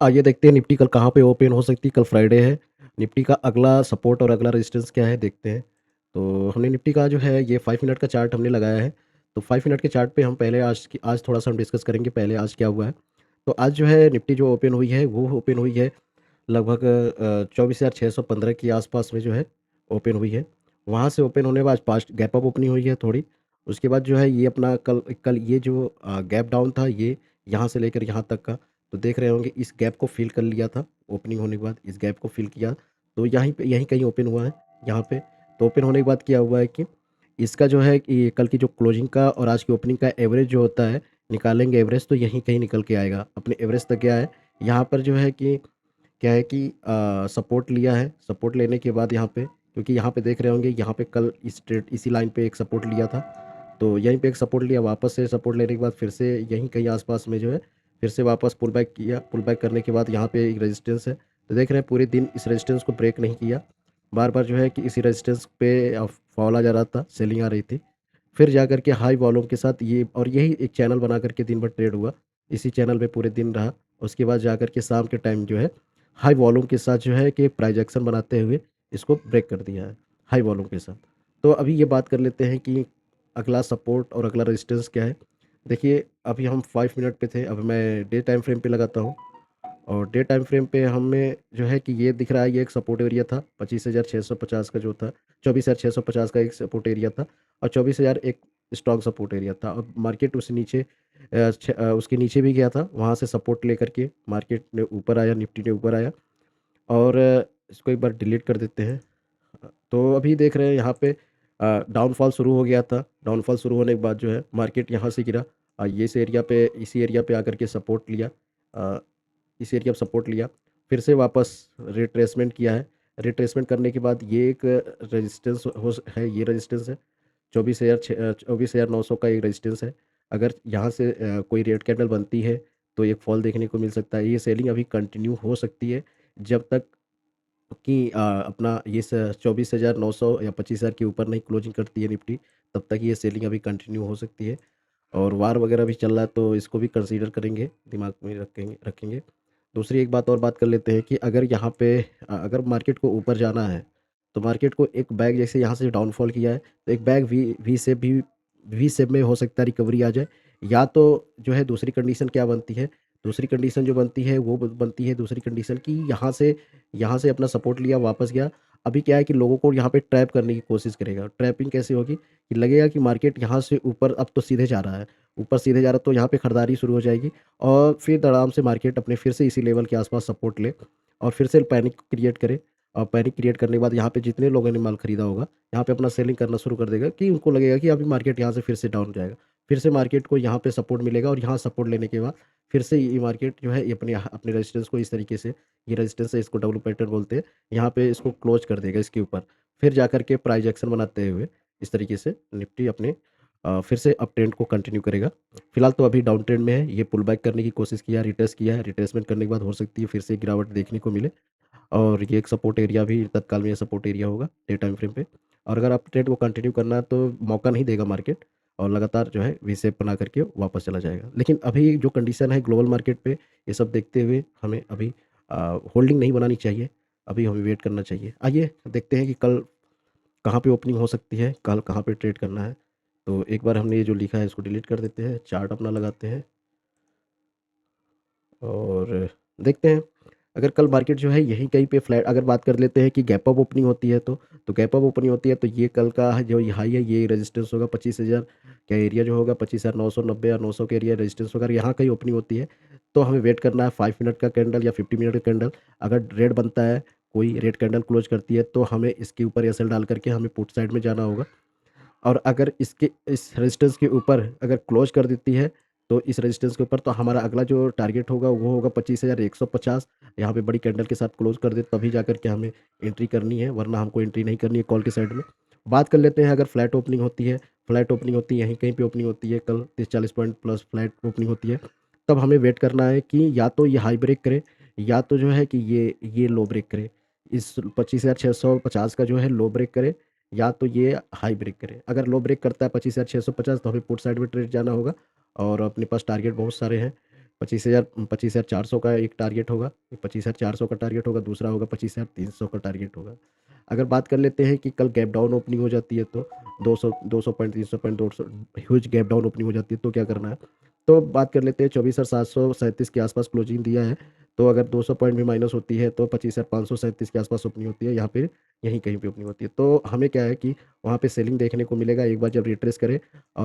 आइए देखते हैं निफ्टी कल कहाँ पे ओपन हो सकती है। कल फ्राइडे है। निफ्टी का अगला सपोर्ट और अगला रेजिस्टेंस क्या है देखते हैं। तो हमने निफ्टी का जो है ये 5 मिनट का चार्ट हमने लगाया है। तो 5 मिनट के चार्ट पे हम पहले आज थोड़ा सा हम डिस्कस करेंगे पहले आज क्या हुआ है। तो आज जो है निफ्टी जो ओपन हुई है वो ओपन हुई है लगभग 24,615 के आसपास में जो है ओपन हुई है। वहाँ से ओपन होने के बाद पास्ट गैप अप ओपनिंग हुई है थोड़ी। उसके बाद जो है ये अपना कल कल ये जो गैप डाउन था ये यहाँ से लेकर यहाँ तक का। तो देख रहे होंगे इस गैप को फिल कर लिया था ओपनिंग होने के बाद इस गैप को फिल किया। तो यहीं कहीं ओपन हुआ है यहाँ पे। तो ओपन होने के बाद क्या हुआ है कि इसका जो है कि कल की जो क्लोजिंग का और आज की ओपनिंग का एवरेज जो होता है निकालेंगे एवरेज तो यहीं कहीं निकल के आएगा अपने एवरेज तक। गया है यहाँ पर जो है कि क्या है कि सपोर्ट लिया है। सपोर्ट लेने के बाद यहाँ पे क्योंकि यहाँ पे देख रहे होंगे यहाँ पे कल इस ट्रेड इसी लाइन पे एक सपोर्ट लिया था। तो यहीं पे एक सपोर्ट लिया वापस से सपोर्ट लेने के बाद फिर से यहीं कहीं आसपास में जो है फिर से वापस पुल बैक किया। पुल बैक करने के बाद यहाँ पे एक रेजिस्टेंस है। तो देख रहे हैं पूरे दिन इस रेजिस्टेंस को ब्रेक नहीं किया। बार बार जो है कि इसी रेजिस्टेंस पे फॉल आ जा रहा था सेलिंग आ रही थी। फिर जा कर के हाई वॉल्यूम के साथ ये और यही एक चैनल बना करके दिन भर ट्रेड हुआ। इसी चैनल पे पूरे दिन रहा। उसके बाद जा कर के शाम के टाइम जो है हाई वॉल्यूम के साथ जो है कि प्राइस एक्शन बनाते हुए इसको ब्रेक कर दिया है हाई वॉल्यूम के साथ। तो अभी ये बात कर लेते हैं कि अगला सपोर्ट और अगला रेजिस्टेंस क्या है। देखिए अभी हम 5 मिनट पे थे। अब मैं डे टाइम फ्रेम पे लगाता हूँ। और डे टाइम फ्रेम पे हमें जो है कि ये दिख रहा है ये एक सपोर्ट एरिया था 25,650 का जो था। 24,650 का एक सपोर्ट एरिया था। और 24,000 एक स्ट्रॉन्ग सपोर्ट एरिया था। और मार्केट उससे नीचे उसके नीचे भी गया था वहाँ से सपोर्ट लेकर के मार्केट ने ऊपर आया निफ्टी ने ऊपर आया। और इसको एक बार डिलीट कर देते हैं। तो अभी देख रहे हैं यहाँ पे डाउनफॉल शुरू हो गया था। डाउनफॉल शुरू होने के बाद जो है मार्केट यहाँ से गिरा। ये इसी एरिया पे आकर के सपोर्ट लिया। अ, इस एरिया पे सपोर्ट लिया। फिर से वापस रिट्रेसमेंट किया है। रिट्रेसमेंट करने के बाद ये एक रेजिस्टेंस है ये रेजिस्टेंस है 24,900 का एक रेजिस्टेंस है। अगर यहाँ से कोई रेड कैंडल बनती है तो एक फॉल देखने को मिल सकता है। ये सेलिंग अभी कंटिन्यू हो सकती है जब तक कि अपना ये 24,900 या 25,000 के ऊपर नहीं क्लोजिंग करती है निफ्टी। तब तक ये सेलिंग अभी कंटिन्यू हो सकती है। और वार वगैरह भी चल रहा है तो इसको भी कंसीडर करेंगे दिमाग में रखेंगे। दूसरी एक बात और बात कर लेते हैं कि अगर यहाँ पे अगर मार्केट को ऊपर जाना है तो मार्केट को एक बैग जैसे यहाँ से डाउनफॉल किया है तो एक बैग वी शेप में हो सकता है रिकवरी आ जाए। या तो जो है दूसरी कंडीशन क्या बनती है। दूसरी कंडीशन जो बनती है वो बनती है दूसरी कंडीशन की यहाँ से अपना सपोर्ट लिया वापस गया। अभी क्या है कि लोगों को यहाँ पे ट्रैप करने की कोशिश करेगा। ट्रैपिंग कैसे होगी कि लगेगा कि मार्केट यहाँ से ऊपर अब तो सीधे जा रहा है। ऊपर सीधे जा रहा है तो यहाँ पे खरीदारी शुरू हो जाएगी। और फिर आराम से मार्केट अपने फिर से इसी लेवल के आसपास सपोर्ट ले और फिर से पैनिक क्रिएट करे। और पैनिक क्रिएट करने के बाद यहाँ पे जितने लोगों ने माल खरीदा होगा यहाँ पे अपना सेलिंग करना शुरू कर देगा कि उनको लगेगा कि अभी मार्केट यहाँ से फिर से डाउन जाएगा। फिर से मार्केट को यहाँ पे सपोर्ट मिलेगा और यहाँ सपोर्ट लेने के बाद फिर से ये मार्केट जो है ये अपने अपने रेजिस्टेंस को इस तरीके से ये रेजिस्टेंस है इसको डब्ल्यू पैटर्न बोलते हैं। यहाँ पे इसको क्लोज कर देगा इसके ऊपर। फिर जाकर के प्राइस एक्शन बनाते हुए इस तरीके से निफ्टी अपने फिर से अप ट्रेंड को कंटिन्यू करेगा। फिलहाल तो अभी डाउन ट्रेंड में है। ये पुल बैक करने की कोशिश किया रिटेस्ट किया है। रिट्रेसमेंट करने के बाद हो सकती है फिर से गिरावट देखने को मिले। और ये एक सपोर्ट एरिया भी तत्काल में ये सपोर्ट एरिया होगा डे टाइम फ्रेम पे। और अगर आप ट्रेड को कंटिन्यू करना है तो मौका नहीं देगा मार्केट और लगातार जो है वी शेप बना करके वापस चला जाएगा। लेकिन अभी जो कंडीशन है ग्लोबल मार्केट पे ये सब देखते हुए हमें अभी होल्डिंग नहीं बनानी चाहिए। अभी हमें वेट करना चाहिए। आइए देखते हैं कि कल कहाँ पे ओपनिंग हो सकती है कल कहाँ पे ट्रेड करना है। तो एक बार हमने ये जो लिखा है इसको डिलीट कर देते हैं चार्ट अपना लगाते हैं। और देखते हैं अगर कल मार्केट जो है यहीं कहीं पे फ्लैट अगर बात कर लेते हैं कि गैप अप ओपनिंग होती है तो गैप अप ओपनिंग होती है तो ये कल का जो ये हाई है ये रेजिस्टेंस होगा 25,000 का एरिया जो होगा 25,990 या 900 का एरिया रेजिस्टेंस होगा। अगर यहाँ कहीं ओपनिंग होती है तो हमें वेट करना है 5 मिनट का कैंडल या 50 मिनट का कैंडल। अगर रेड बनता है कोई रेड कैंडल क्लोज करती है तो हमें इसके ऊपर एसएल डाल करके हमें पुट साइड में जाना होगा। और अगर इसके इस रेजिस्टेंस के ऊपर अगर क्लोज कर देती है तो इस रेजिस्टेंस के ऊपर तो हमारा अगला जो टारगेट होगा वो होगा 25,150। यहाँ पे बड़ी कैंडल के साथ क्लोज कर दे तभी जाकर के हमें एंट्री करनी है वरना हमको एंट्री नहीं करनी है कॉल के साइड में। बात कर लेते हैं अगर फ्लैट ओपनिंग होती है। फ्लैट ओपनिंग होती है यहीं कहीं पे ओपनिंग होती है कल 30-40 पॉइंट प्लस फ्लैट ओपनिंग होती है। तब हमें वेट करना है कि या तो ये हाई ब्रेक करे या तो जो है कि ये लो ब्रेक करे। इस 25,650 का जो है लो ब्रेक करे या तो ये हाई ब्रेक करे। अगर लो ब्रेक करता है 25,650 तो हमें पुट साइड में ट्रेड जाना होगा। और अपने पास टारगेट बहुत सारे हैं 25,400 का एक टारगेट होगा, 25,400 का टारगेट होगा, दूसरा होगा 25,300 का टारगेट होगा। अगर बात कर लेते हैं कि कल गैप डाउन ओपनिंग हो जाती है तो 200 point, 300 point, 200 huge gap down opening हो जाती है तो क्या करना है? तो बात कर लेते हैं, 24,737 के आसपास क्लोजिंग दिया है, तो अगर 200 पॉइंट भी माइनस होती है तो 25,537 के आसपास ओपनिंग होती है, यहाँ पे यहीं कहीं पे ओपनिंग होती है। तो हमें क्या है कि वहाँ पे सेलिंग देखने को मिलेगा एक बार जब रिट्रेस करे और